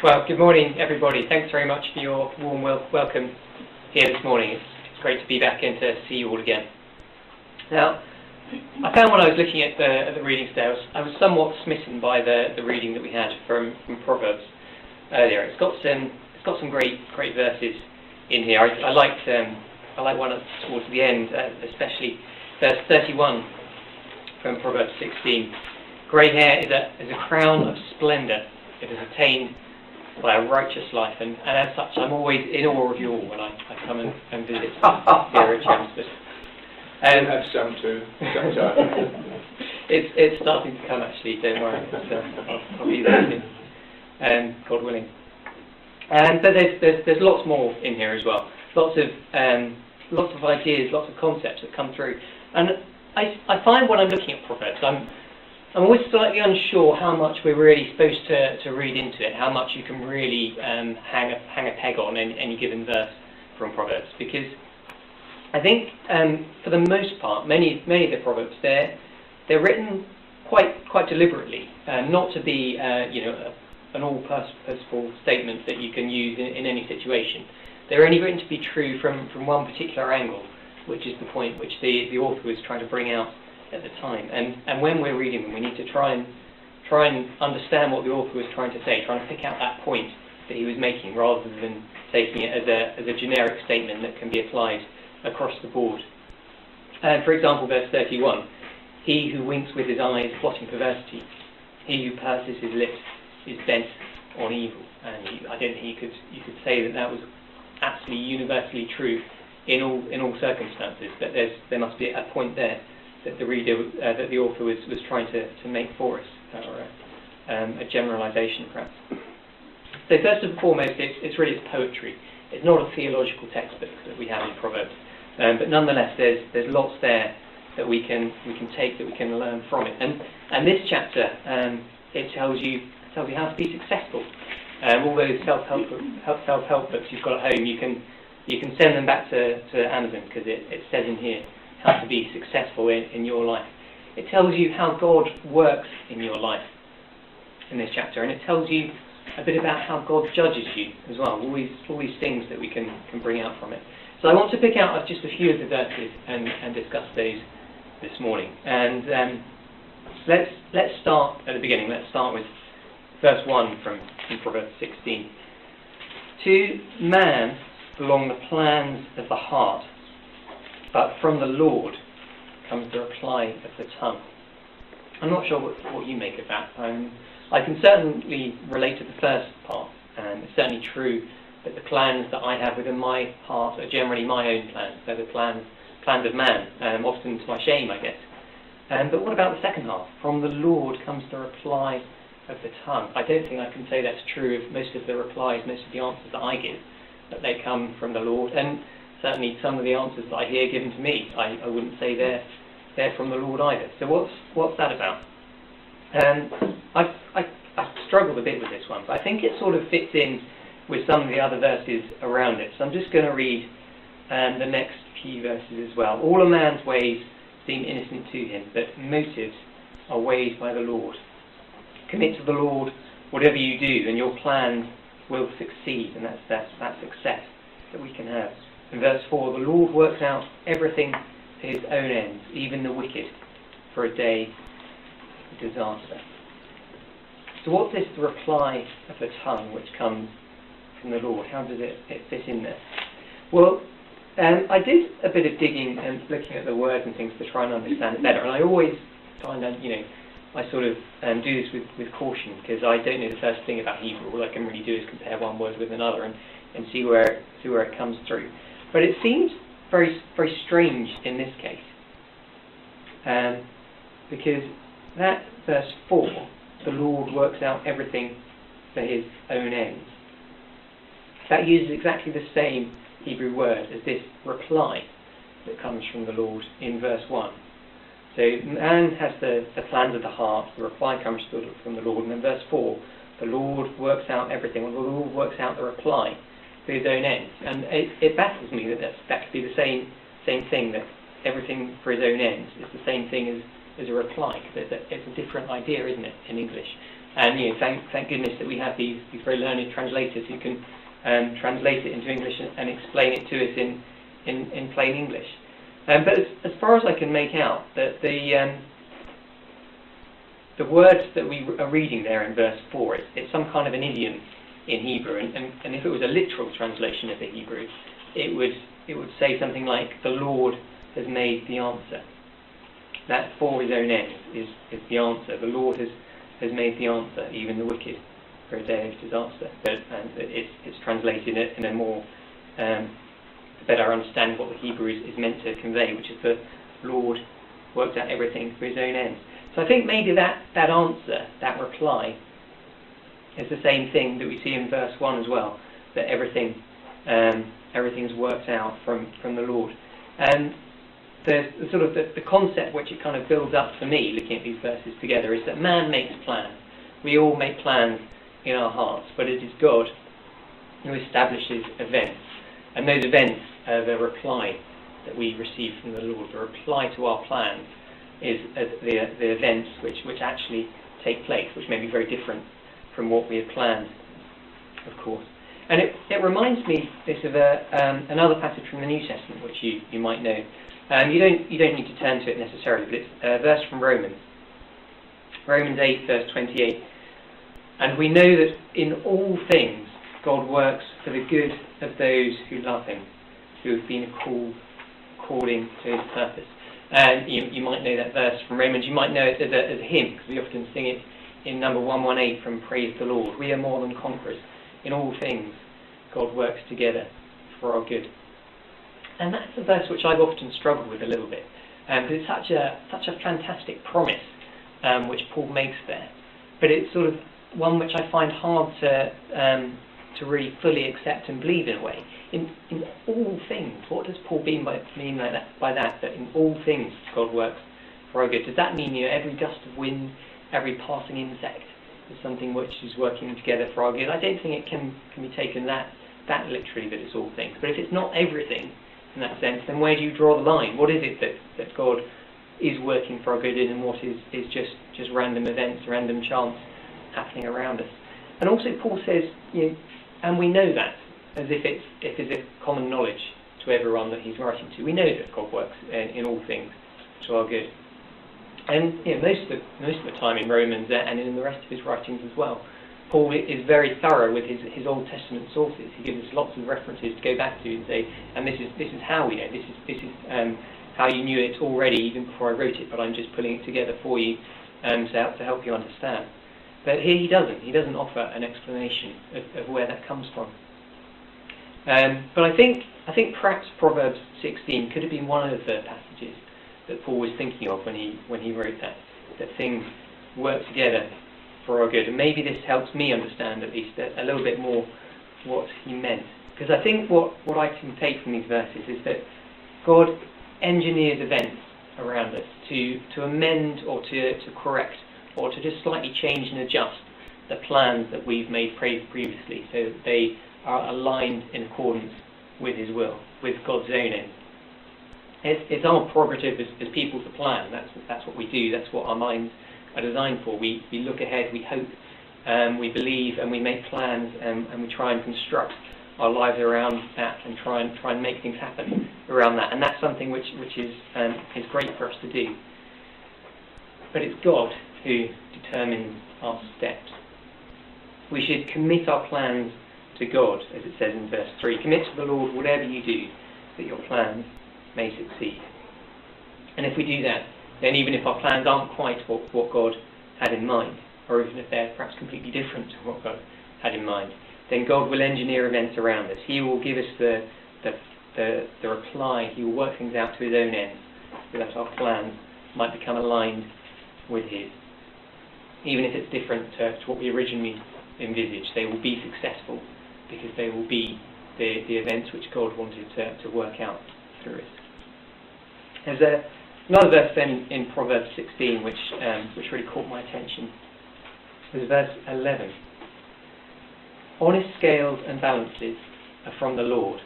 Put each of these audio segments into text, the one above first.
Well, good morning, everybody. Thanks very much for your warm welcome here this morning. It's great to be back and to see you all again. Now, I found when I was looking at the reading today, I was somewhat smitten by the reading that we had from Proverbs earlier. It's got some great verses in here. I like one towards the end, especially verse 31 from Proverbs 16. Grey hair is a crown of splendour. It is attained by a righteous life, and as such, I'm always in awe of you all when I come and visit here at Chelmsford. Have some too. It's starting to come, actually. Don't worry. I'll be there soon, God willing. But there's lots more in here as well. Lots of ideas, lots of concepts that come through, and I find when I'm looking at Proverbs, I'm always slightly unsure how much we're really supposed to read into it, how much you can really hang a peg on any given verse from Proverbs, because I think for the most part, many of the Proverbs they're written quite deliberately, not to be an all-purposeful statement that you can use in any situation. They're only written to be true from one particular angle, which is the point which the author was trying to bring out at the time, and when we're reading them, we need to try and understand what the author was trying to say, trying to pick out that point that he was making, rather than taking it as a generic statement that can be applied across the board. For example, verse 31: "He who winks with his eyes, plotting perversity. He who purses his lips is bent on evil." And I don't think you could say that was absolutely universally true in all circumstances. But there must be a point there that the author was trying to make for us, or a generalisation perhaps. So first and foremost, it's poetry. It's not a theological textbook that we have in Proverbs, but nonetheless, there's lots there that we can take, that we can learn from it. And this chapter, it tells you how to be successful. All those self-help books you've got at home, you can send them back to Amazon, because it says in here how to be successful in your life. It tells you how God works in your life in this chapter, and it tells you a bit about how God judges you as well. All these things that we can bring out from it. So I want to pick out just a few of the verses and discuss those this morning. And let's start at the beginning. Let's start with verse 1 from Proverbs 16. "To man belong the plans of the heart, but from the Lord comes the reply of the tongue." I'm not sure what you make of that. I can certainly relate to the first part. It's certainly true that the plans that I have within my heart are generally my own plans. They're the plans of man, often to my shame, I guess. But what about the second half? "From the Lord comes the reply of the tongue." I don't think I can say that's true of most of the replies, most of the answers that I give, that they come from the Lord. And certainly some of the answers that I hear given to me, I wouldn't say they're from the Lord either. So what's that about? I've struggled a bit with this one, but I think it sort of fits in with some of the other verses around it. So I'm just going to read the next few verses as well. "All a man's ways seem innocent to him, but motives are weighed by the Lord. Commit to the Lord whatever you do, and your plans will succeed." And that's that success that we can have. In verse 4, "The Lord works out everything to his own ends, even the wicked for a day of disaster." So what's this reply of the tongue which comes from the Lord? How does it fit in there? Well, I did a bit of digging and looking at the words and things to try and understand it better. And I always find that, I sort of do this with caution, because I don't know the first thing about Hebrew. All I can really do is compare one word with another and see where it comes through. But it seems very, very strange in this case, because that verse 4, "The Lord works out everything for his own ends," that uses exactly the same Hebrew word as this reply that comes from the Lord in verse 1. So man has the plans of the heart, the reply comes from the Lord, and in verse 4, "The Lord works out everything," or the Lord works out the reply for his own ends. And it baffles me that could be the same thing, that everything for his own ends is the same thing as a reply, because it's a different idea, isn't it, in English? And thank goodness that we have these very learned translators who can translate it into English and explain it to us in plain English. But as far as I can make out, that the words that we are reading there in verse 4, it's some kind of an idiom in Hebrew, and if it was a literal translation of the Hebrew, it would say something like, "The Lord has made the answer." That "for his own end" is the answer. The Lord has made the answer, even the wicked for a day of disaster. But it's translated in a more better understand what the Hebrew is meant to convey, which is the Lord worked out everything for his own ends. So I think maybe that answer, that reply, is the same thing that we see in verse 1 as well, that everything's worked out from the Lord. And the concept which it kind of builds up for me, looking at these verses together, is that man makes plans. We all make plans in our hearts, but it is God who establishes events. And those events are the reply that we receive from the Lord. The reply to our plans is the events which actually take place, which may be very different from what we had planned, of course. And it reminds me of another passage from the New Testament, which you might know. You don't need to turn to it necessarily, but it's a verse from Romans 8, verse 28. "And we know that in all things God works for the good of those who love him, who have been called according to his purpose." And you might know that verse from Romans. You might know it as a hymn, because we often sing it in number 118 from Praise the Lord. "We are more than conquerors. In all things God works together for our good." And that's a verse which I've often struggled with a little bit, because it's such a fantastic promise which Paul makes there. But it's sort of one which I find hard to really fully accept and believe in a way. In all things, what does Paul mean by that? That in all things God works for our good. Does that mean every gust of wind, every passing insect is something which is working together for our good? I don't think it can be taken that literally, that it's all things. But if it's not everything in that sense, then where do you draw the line? What is it that God is working for our good in, and what is just random events, random chance happening around us? And also Paul says, and we know that, as if it's common knowledge to everyone that he's writing to. We know that God works in all things to our good. And most of the time in Romans and in the rest of his writings as well, Paul is very thorough with his Old Testament sources. He gives us lots of references to go back to and say, and this is how we know. This is how you knew it already, even before I wrote it, but I'm just putting it together for you to help you understand. But here he doesn't offer an explanation of where that comes from. But I think perhaps Proverbs 16 could have been one of the passages that Paul was thinking of when he wrote that things work together for our good. And maybe this helps me understand at least a little bit more what he meant. Because I think what I can take from these verses is that God engineers events around us to amend or to correct or to just slightly change and adjust the plans that we've made previously, so that they are aligned in accordance with his will, with God's own end. It's our prerogative as people to plan. That's what we do. That's what our minds are designed for. We look ahead, we hope, we believe, and we make plans, and we try and construct our lives around that, and try and make things happen around that. And that's something which is great for us to do. But it's God who determines our steps. We should commit our plans to God, as it says in verse 3. Commit to the Lord whatever you do, that your plans may succeed. And if we do that, then even if our plans aren't quite what God had in mind, or even if they're perhaps completely different to what God had in mind, then God will engineer events around us. He will give us the reply. He will work things out to his own ends, so that our plans might become aligned with his. Even if it's different to what we originally envisaged, they will be successful, because they will be the events which God wanted to work out through us. There's another verse then in Proverbs 16 which really caught my attention. There's verse 11. Honest scales and balances are from the Lord.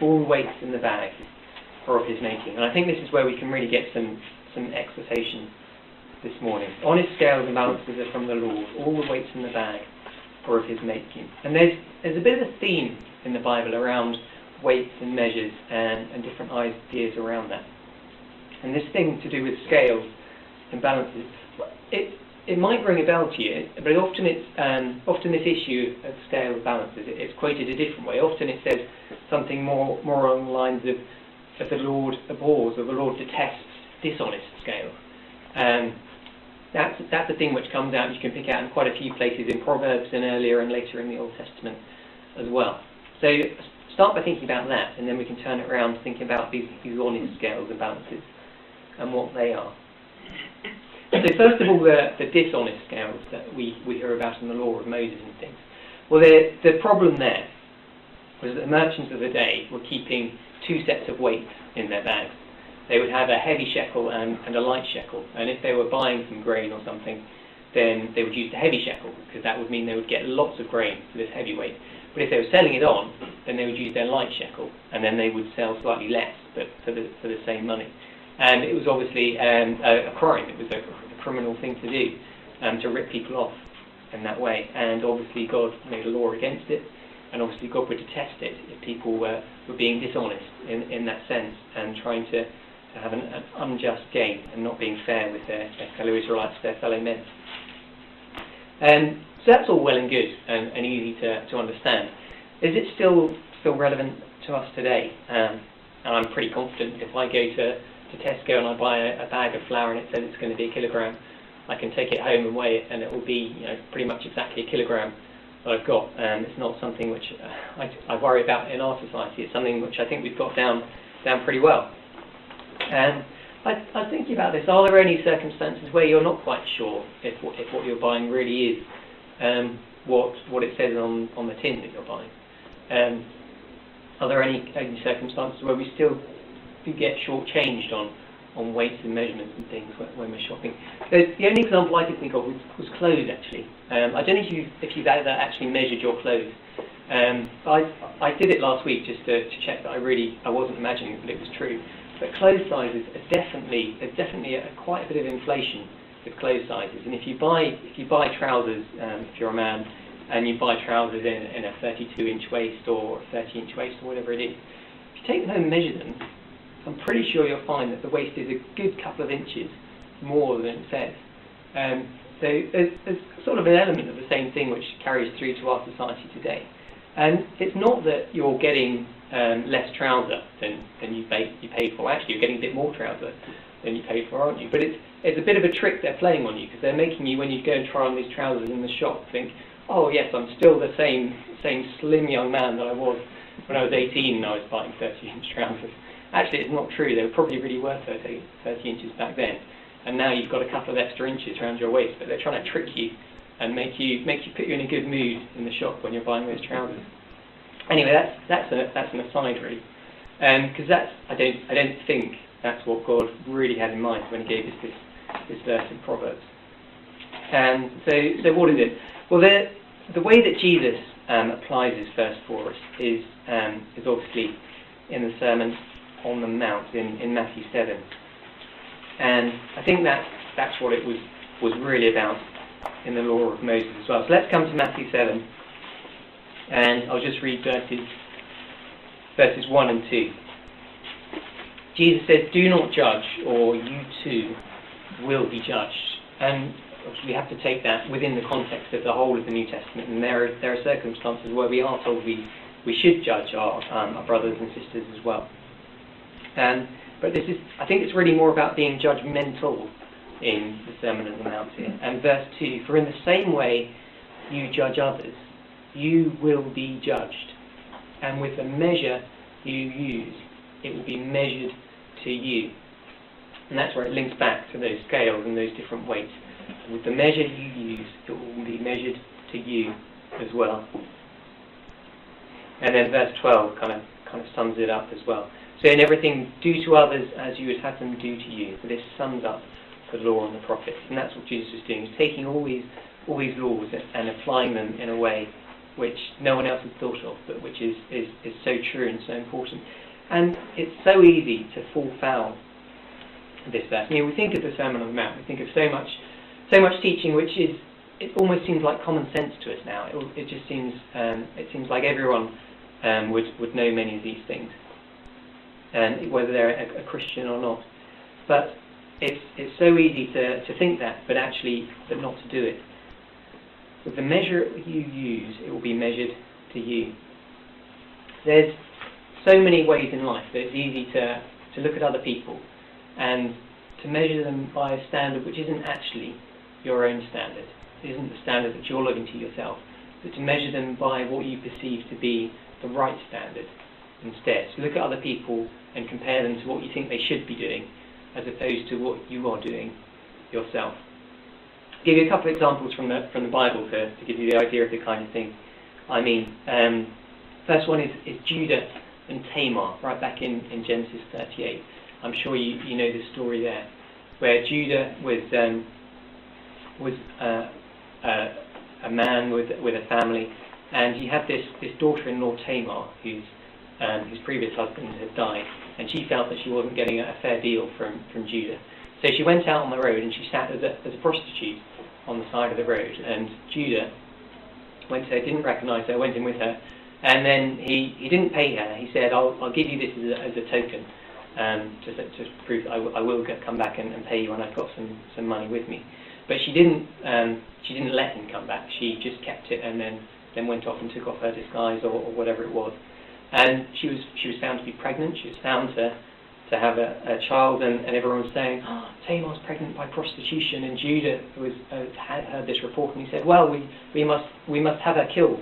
All weights in the bag are of his making. And I think this is where we can really get some exhortation this morning. Honest scales and balances are from the Lord. All the weights in the bag are of his making. And there's a bit of a theme in the Bible around weights and measures and different ideas around that. And this thing to do with scales and balances, it might ring a bell to you, but often this issue of scales and balances, it's quoted a different way. Often it says something more along the lines of the Lord abhors, or the Lord detests dishonest scales. That's a thing which comes out, you can pick out in quite a few places in Proverbs and earlier and later in the Old Testament as well. So start by thinking about that, and then we can turn it around to thinking about these honest scales and balances and what they are. So first of all, the dishonest scales that we hear about in the law of Moses and things. Well, the problem there was that the merchants of the day were keeping two sets of weights in their bags. They would have a heavy shekel and a light shekel, and if they were buying some grain or something, then they would use the heavy shekel, because that would mean they would get lots of grain for this heavy weight. But if they were selling it on, then they would use their light shekel, and then they would sell slightly less, but for the same money. And it was obviously a crime. It was a criminal thing to do, to rip people off in that way. And obviously God made a law against it, and obviously God would detest it if people were being dishonest in that sense and trying to have an unjust gain and not being fair with their fellow Israelites, their fellow men. So that's all well and good and easy to understand. Is it still relevant to us today? And I'm pretty confident if I go to Tesco and I buy a bag of flour and it says it's going to be a kilogram, I can take it home and weigh it, and it will be pretty much exactly a kilogram that I've got. It's not something which I worry about in our society. It's something which I think we've got down pretty well. And I was thinking about this. Are there any circumstances where you're not quite sure if what you're buying really is what it says on the tin that you're buying? Are there any circumstances where we still do get shortchanged on weights and measurements and things when we're shopping? The only example I could think of was clothes, actually. I don't know if you've ever actually measured your clothes. I did it last week just to check that I wasn't imagining it, but it was true. But clothes sizes are there's definitely quite a bit of inflation with clothes sizes. And if you buy trousers, if you're a man, and you buy trousers in a 32-inch waist or a 30-inch waist or whatever it is, if you take them home and measure them, I'm pretty sure you'll find that the waist is a good couple of inches more than it says. So there's sort of an element of the same thing which carries through to our society today. And it's not that you're getting less trouser than you paid for. Actually, you're getting a bit more trouser than you paid for, aren't you? But it's a bit of a trick they're playing on you, because they're making you, when you go and try on these trousers in the shop, think, oh yes, I'm still the same slim young man that I was when I was 18 and I was buying 30-inch trousers. Actually, it's not true. They were probably really worth 30 inches back then, and now you've got a couple of extra inches around your waist. But they're trying to trick you and make you put you in a good mood in the shop when you're buying those trousers. Anyway, that's an aside, really, because I don't think that's what God really had in mind when He gave us this verse in Proverbs. So what is it? Well, the way that Jesus applies this verse for us is obviously in the Sermon on the Mount in Matthew 7, and I think that's what it was really about in the law of Moses as well. So let's come to Matthew 7, and I'll just read verses 1 and 2. Jesus says, "Do not judge, or you too will be judged." And we have to take that within the context of the whole of the New Testament, and there are circumstances where we are told we should judge our brothers and sisters as well. But I think it's really more about being judgmental in the Sermon on the Mount here. And verse 2, "For in the same way you judge others, you will be judged. And with the measure you use, it will be measured to you." And that's where it links back to those scales and those different weights. With the measure you use, it will be measured to you as well. And then verse 12 kind of sums it up as well. "So in everything, do to others as you would have them do to you." So this sums up the law and the prophets. And that's what Jesus was doing, taking all these laws and applying them in a way which no one else had thought of, but which is so true and so important. And it's so easy to fall foul this verse. We think of the Sermon on the Mount. We think of so much teaching, which it almost seems like common sense to us now. It just seems like everyone would know many of these things, and whether they're a Christian or not. But it's so easy to think that, but not to do it. With the measure you use, it will be measured to you. There's so many ways in life that it's easy to look at other people and to measure them by a standard which isn't actually your own standard. It isn't the standard that you're looking to yourself, but to measure them by what you perceive to be the right standard instead. So look at other people and compare them to what you think they should be doing, as opposed to what you are doing yourself. I'll give you a couple of examples from the Bible to give you the idea of the kind of thing I mean. First one is Judah and Tamar, right back in Genesis 38. I'm sure you know the story there, where Judah was a man with a family, and he had this daughter-in-law Tamar, whose previous husband had died, and she felt that she wasn't getting a fair deal from Judah. So she went out on the road and she sat as a prostitute on the side of the road, and Judah went to her, didn't recognise her, went in with her, and then he didn't pay her. He said, I'll give you this as a token, to prove I will come back and pay you when I've got some money with me. But she didn't let him come back. She just kept it and then went off and took off her disguise or whatever it was. And she was found to be pregnant. She was found to have a child, and everyone was saying, oh, Tamar's pregnant by prostitution. And Judah had heard this report, and he said, well, we must have her killed.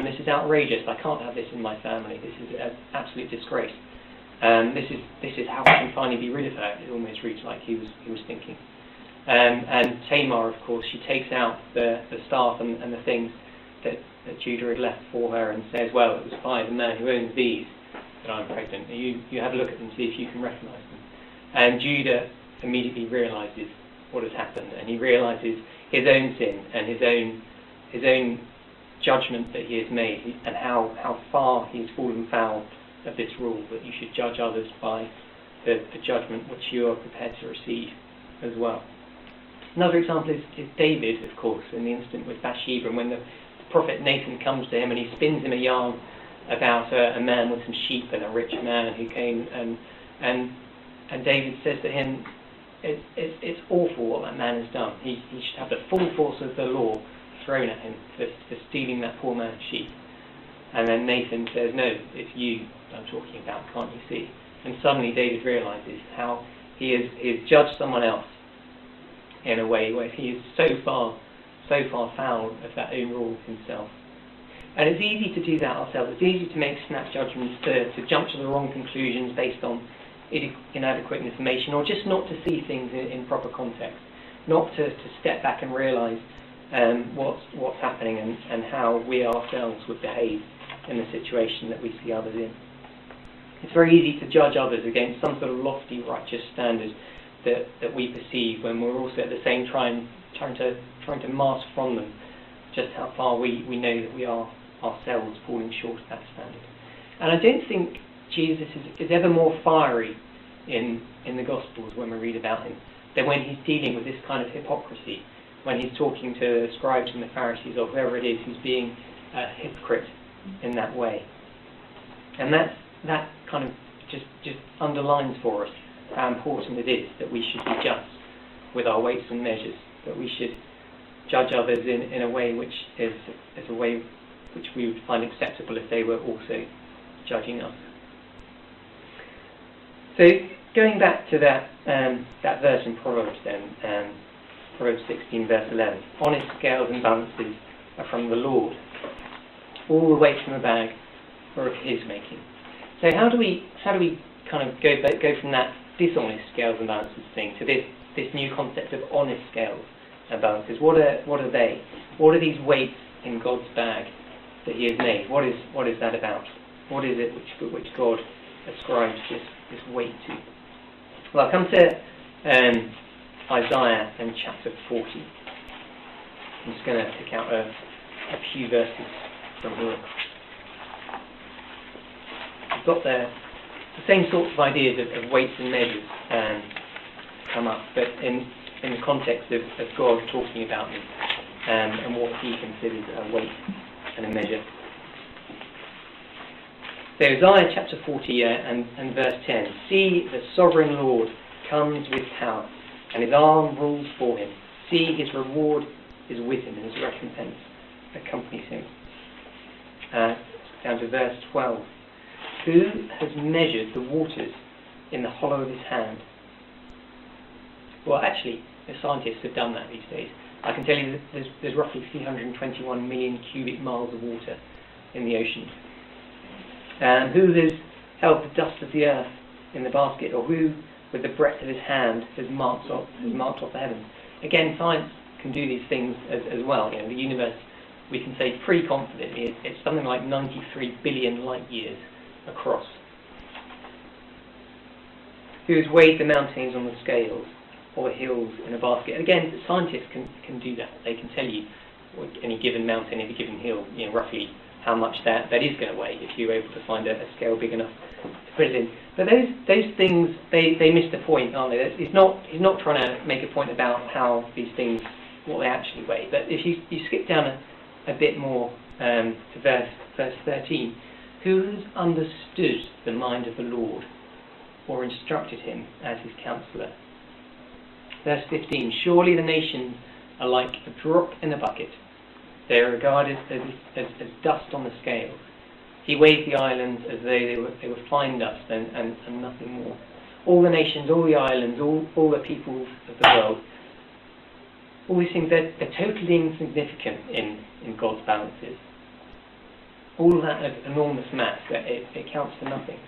This is outrageous. I can't have this in my family. This is an absolute disgrace. This is how we can finally be rid of her. It almost reads like he was thinking. And Tamar, of course, she takes out the staff and the things that Judah had left for her, and says, well, it was by the man who owns these that I'm pregnant. You have a look at them, see if you can recognise them. And Judah immediately realises what has happened, and he realises his own sin and his own judgment that he has made, and how far he's fallen foul of this rule that you should judge others by the judgment which you are prepared to receive as well. Another example is David, of course, in the incident with Bathsheba, and when the prophet Nathan comes to him and he spins him a yarn about a man with some sheep and a rich man who came, and David says to him, it's awful what that man has done. He should have the full force of the law thrown at him for stealing that poor man's sheep. And then Nathan says, no, it's you I'm talking about, can't you see? And suddenly David realises how he has judged someone else in a way where he is so far foul of that own rule himself. And it's easy to do that ourselves. It's easy to make snap judgments, to jump to the wrong conclusions based on inadequate information, or just not to see things in proper context, not to step back and realise what's happening and how we ourselves would behave in the situation that we see others in. It's very easy to judge others against some sort of lofty righteous standard that we perceive, when we're also at the same time trying to mask from them just how far we know that we are ourselves falling short of that standard. And I don't think Jesus is ever more fiery in the Gospels when we read about him than when he's dealing with this kind of hypocrisy, when he's talking to the scribes and the Pharisees, or whoever it is who's being a hypocrite in that way. And that kind of just underlines for us how important it is that we should be just with our weights and measures, that we should judge others in a way which is a way which we would find acceptable if they were also judging us. So going back to that verse in Proverbs then, Proverbs 16 verse 11, honest scales and balances are from the Lord. All the weights in the bag are of his making. So how do we kind of go from that dishonest scales and balances thing to this new concept of honest scales and balances? What are they? What are these weights in God's bag that he has made? What is that about? What is it which God ascribes this weight to? Well, I'll come to Isaiah and chapter 40. I'm just going to pick out a few verses from here. We've got the same sorts of ideas of weights and measures come up, but in the context of God talking about them and what he considers a weight and a measure. So Isaiah chapter 40 and verse 10. See, the sovereign Lord comes with power, and his arm rules for him. See, his reward is with him, and his recompense accompanies him. Down to verse 12. Who has measured the waters in the hollow of his hand? Well, actually, the scientists have done that these days. I can tell you that there's roughly 321 million cubic miles of water in the ocean. And who has held the dust of the earth in the basket, or who, with the breadth of his hand, has marked off the heavens? Again, science can do these things as well. You know, the universe, we can say pretty confidently, it's something like 93 billion light years across. Who has weighed the mountains on the scales, or the hills in a basket? Again, scientists can do that. They can tell you any given mountain, any given hill, you know, roughly how much that is going to weigh if you're able to find a scale big enough to put it in. But those things, they miss the point, aren't they? He's not trying to make a point about how these things, what they actually weigh. But if you skip down a bit more to verse 13, who has understood the mind of the Lord, or instructed him as his counselor? Verse 15, surely the nations are like a drop in a bucket. They are regarded as dust on the scales. He weighs the islands as though they were fine dust and nothing more. All the nations, all the islands, all the peoples of the world, all these things, they're totally insignificant in God's balances. All of that enormous mass, it counts for nothing.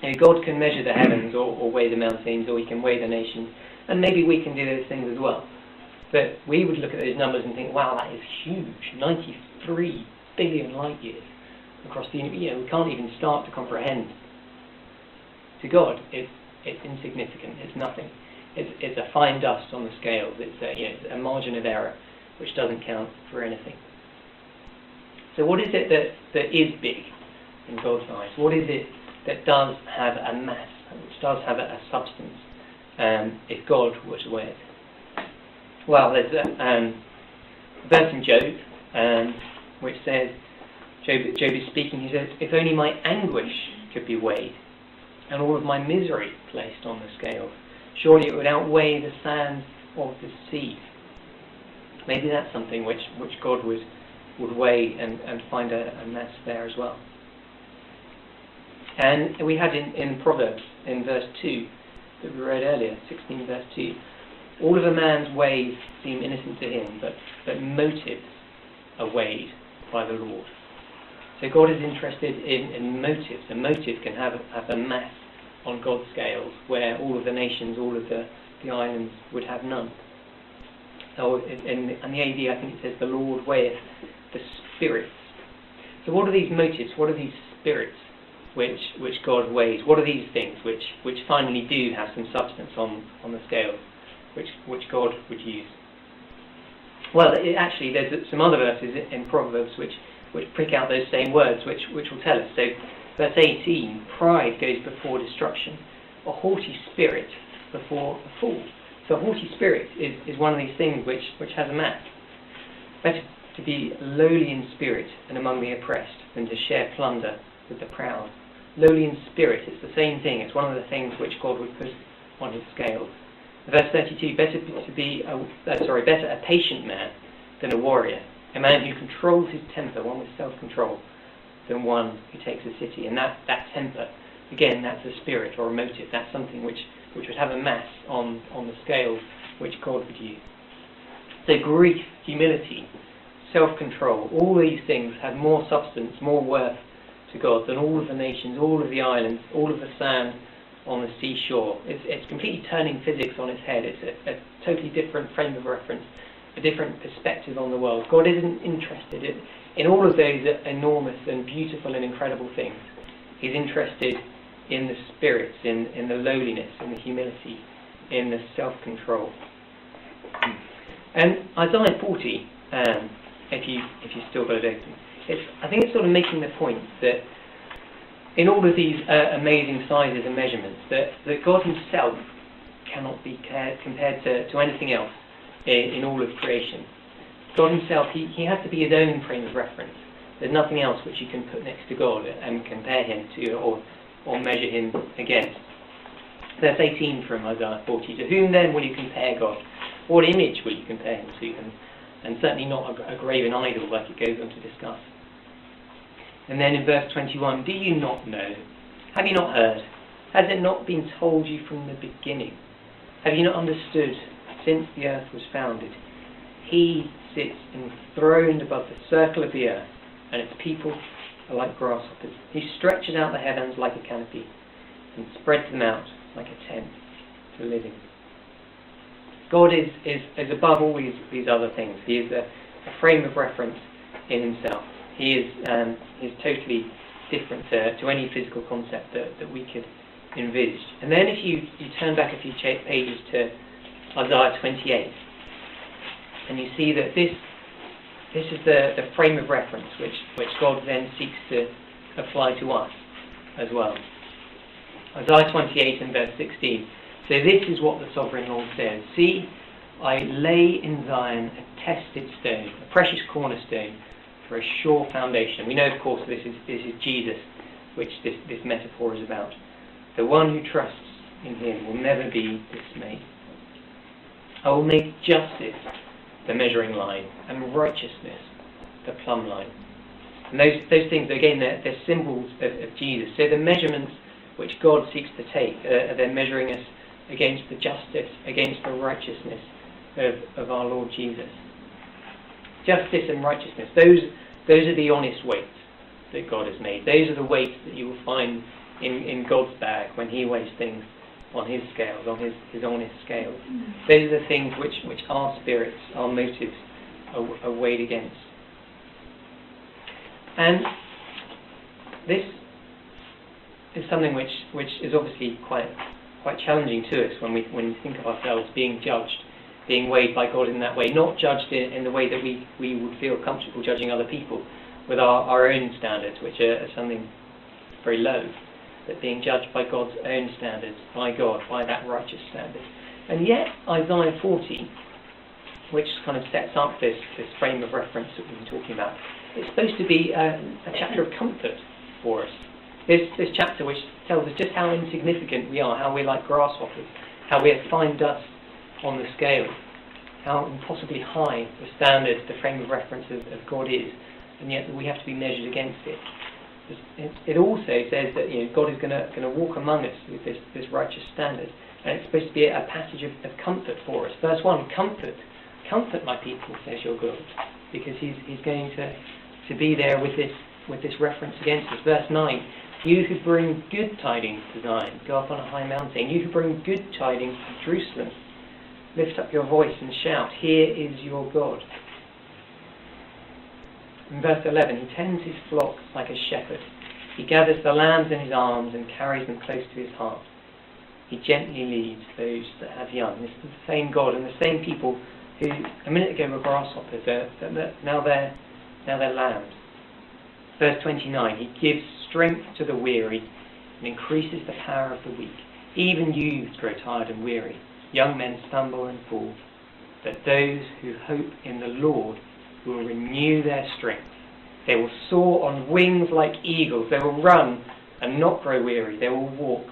You know, God can measure the heavens or weigh the mountains, or he can weigh the nations, and maybe we can do those things as well. But we would look at those numbers and think, wow, that is huge, 93 billion light years across the universe. You know, we can't even start to comprehend. To God, it's insignificant, it's nothing. It's a fine dust on the scales, it's a margin of error which doesn't count for anything. So what is it that is big in God's eyes? What is it that does have a mass, which does have a substance, if God were to weigh it? Well, there's a verse in Job which says, Job is speaking, he says, if only my anguish could be weighed, and all of my misery placed on the scales, surely it would outweigh the sand of the sea. Maybe that's something which God would weigh and find a mass there as well. And we had in Proverbs, in verse 2, that we read earlier, 16 verse 2, all of a man's ways seem innocent to him, but motives are weighed by the Lord. So God is interested in motives. A motive can have a mass on God's scales, where all of the nations, all of the islands would have none. So in the AD, I think it says, the Lord weigheth the spirits. So what are these motives? What are these spirits which God weighs? What are these things which finally do have some substance on the scales, which God would use? Well, actually, there's some other verses in Proverbs which prick out those same words, which will tell us. So, verse 18, pride goes before destruction, a haughty spirit before a fall. So a haughty spirit is one of these things which has a mass. Better to be lowly in spirit and among the oppressed than to share plunder with the proud. Lowly in spirit, it's the same thing. It's one of the things which God would put on his scales. Verse 32, better a patient man than a warrior, a man who controls his temper, one with self-control, than one who takes a city. And that temper, again, that's a spirit or a motive. That's something which would have a mass on the scales which God would use. So grief, humility, self-control, all these things have more substance, more worth to God than all of the nations, all of the islands, all of the sand on the seashore. It's completely turning physics on its head. It's a totally different frame of reference, a different perspective on the world. God isn't interested in all of those enormous and beautiful and incredible things. He's interested in the spirits, in the lowliness, in the humility, in the self-control. And Isaiah 40, if you still got it open, I think it's sort of making the point that in all of these amazing sizes and measurements, that God himself cannot be compared to anything else in all of creation. God himself, he has to be his own frame of reference. There's nothing else which you can put next to God and compare him to or measure him against. Verse 18 from Isaiah 40, to whom then will you compare God? What image will you compare him to? And certainly not a graven idol like it goes on to discuss. And then in verse 21, do you not know? Have you not heard? Has it not been told you from the beginning? Have you not understood since the earth was founded? He sits enthroned above the circle of the earth, and its people are like grasshoppers. He stretches out the heavens like a canopy and spreads them out like a tent to live in. God is above all these other things. He is a frame of reference in himself. He is totally different to any physical concept that we could envisage. And then if you turn back a few pages to Isaiah 28, and you see that this is the frame of reference which God then seeks to apply to us as well. Isaiah 28 and verse 16. So this is what the Sovereign Lord says. See, I lay in Zion a tested stone, a precious cornerstone for a sure foundation. We know, of course, this is Jesus, which this metaphor is about. The one who trusts in him will never be dismayed. I will make justice the measuring line and righteousness the plumb line. And those things, again, they're symbols of Jesus. So the measurements which God seeks to take, they're measuring us against the justice, against the righteousness of our Lord Jesus. Justice and righteousness, those are the honest weights that God has made. Those are the weights that you will find in God's bag when he weighs things on his scales, on his honest scales. Those are the things which our spirits, our motives are weighed against. And this is something which is obviously quite challenging to us when we think of ourselves being judged, being weighed by God in that way, not judged in the way that we would feel comfortable judging other people with our own standards, which are something very low, but being judged by God's own standards, by God, by that righteous standard. And yet Isaiah 40, which kind of sets up this frame of reference that we've been talking about, it's supposed to be a chapter of comfort for us. This chapter which tells us just how insignificant we are, how we're like grasshoppers, how we're fine dust on the scale, how impossibly high the standard, the frame of reference of God is, and yet we have to be measured against it. It also says that God is going to walk among us with this righteous standard, and it's supposed to be a passage of comfort for us. Verse 1, comfort my people, says your God, because he's going to be there with this reference against us. Verse 9, you who bring good tidings to Zion, go up on a high mountain. You who bring good tidings to Jerusalem, lift up your voice and shout, here is your God. In verse 11, he tends his flock like a shepherd. He gathers the lambs in his arms and carries them close to his heart. He gently leads those that have young. This is the same God and the same people who a minute ago were grasshoppers, now they're lambs. Verse 29, he gives strength to the weary and increases the power of the weak. Even youths grow tired and weary. Young men stumble and fall. But those who hope in the Lord will renew their strength. They will soar on wings like eagles. They will run and not grow weary. They will walk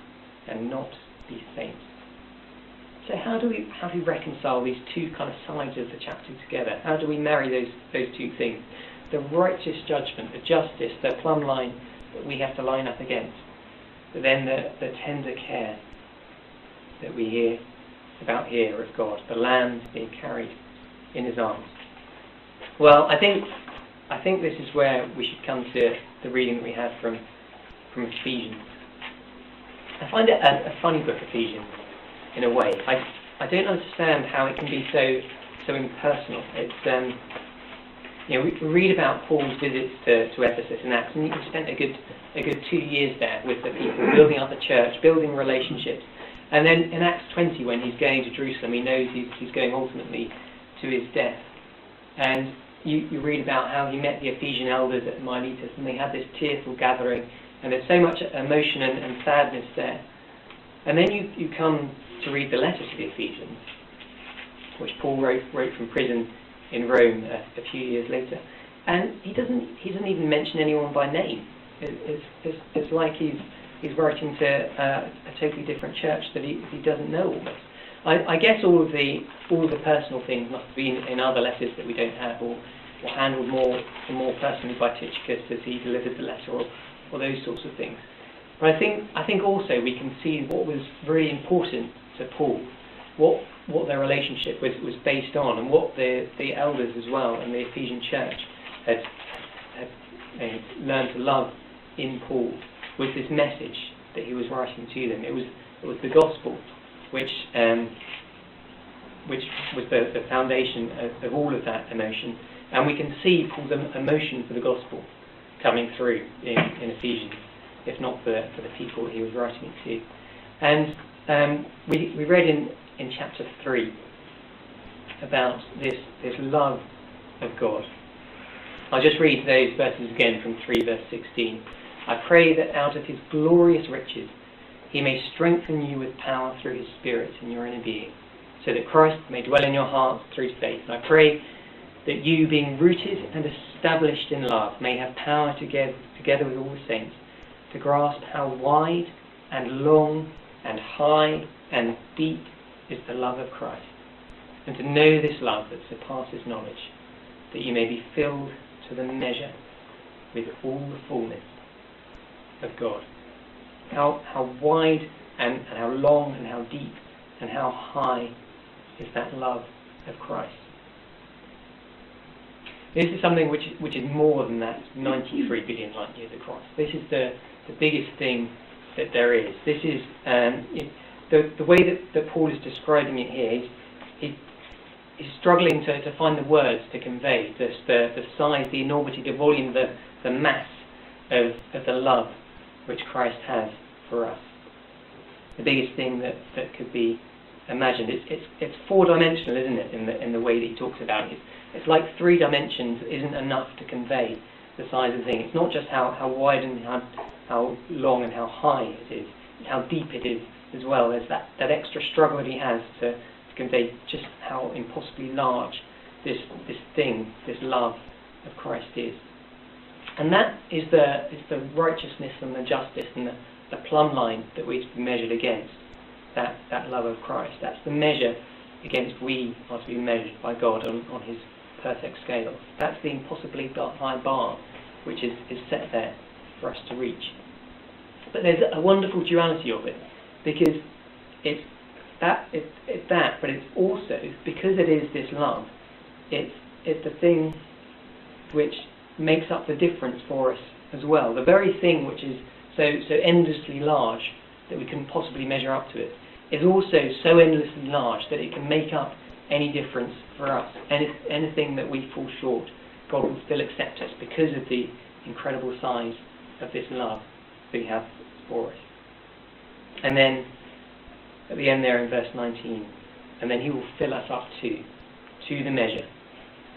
and not be faint. So how do we reconcile these two kind of sides of the chapter together? How do we marry those two things? The righteous judgment, the justice, the plumb line that we have to line up against, but then the tender care that we hear about here of God, the lamb being carried in his arms. Well, I think this is where we should come to the reading that we had from Ephesians. I find it a funny book, Ephesians, in a way. I don't understand how it can be so impersonal. It's we read about Paul's visits to Ephesus in Acts, and he spent a good 2 years there with the people, building up the church, building relationships. And then in Acts 20, when he's going to Jerusalem, he knows he's going ultimately to his death. And you read about how he met the Ephesian elders at Miletus, and they had this tearful gathering, and there's so much emotion and sadness there. And then you come to read the letter to the Ephesians, which Paul wrote from prison in Rome a few years later, and he doesn't even mention anyone by name. It's like he's writing to a totally different church that he doesn't know almost. I guess all of the personal things must have been in other letters that we don't have, or handled more personally by Tychicus as he delivered the letter, or those sorts of things. But I think also we can see what was very important to Paul, what their relationship was based on, and what the elders as well and the Ephesian church had learned to love in Paul, was this message that he was writing to them. It was the gospel, which was the foundation of all of that emotion. And we can see Paul's emotion for the gospel coming through in Ephesians, if not for the people that he was writing it to. And we read in chapter 3 about this love of God. I'll just read those verses again from 3 verse 16. I pray that out of his glorious riches he may strengthen you with power through his Spirit in your inner being, so that Christ may dwell in your hearts through faith. And I pray that you, being rooted and established in love, may have power together with all the saints to grasp how wide and long and high and deep is the love of Christ, and to know this love that surpasses knowledge, that you may be filled to the measure with all the fullness of God. How wide and how long and how deep and how high is that love of Christ. This is something which is more than that 93 billion light years across. This is the biggest thing that there is. This is the way that Paul is describing it here. He's struggling to find the words to convey the size, the enormity, the volume, the mass of the love which Christ has for us. The biggest thing that could be imagined. It's four-dimensional, isn't it, in the way that he talks about it. It's like 3 dimensions isn't enough to convey the size of the thing. It's not just how wide and how long and how high it is, it's how deep it is as well. There's that extra struggle that he has to convey just how impossibly large this thing, this love of Christ is. And that is the righteousness and the justice and the plumb line that we're to be measured against, that love of Christ. That's the measure against we are to be measured by God on his perfect scale. That's the impossibly high bar which is set there for us to reach. But there's a wonderful duality of it, because it's that, but it's also, because it is this love, it's the thing which makes up the difference for us as well. The very thing which is so endlessly large that we couldn't possibly measure up to it is also so endlessly large that it can make up any difference for us. Anything that we fall short, God will still accept us because of the incredible size of this love that he has for us. And then at the end there in verse 19, and then he will fill us up to the measure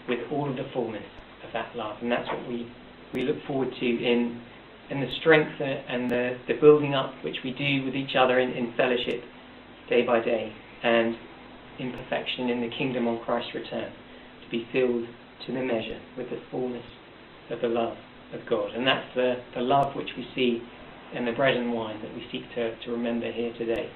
with all of the fullness of that love. And that's what we look forward to in the strength and the building up which we do with each other in fellowship day by day, and in perfection in the kingdom on Christ's return, to be filled to the measure with the fullness of the love of God. And that's the love which we see in the bread and wine that we seek to remember here today.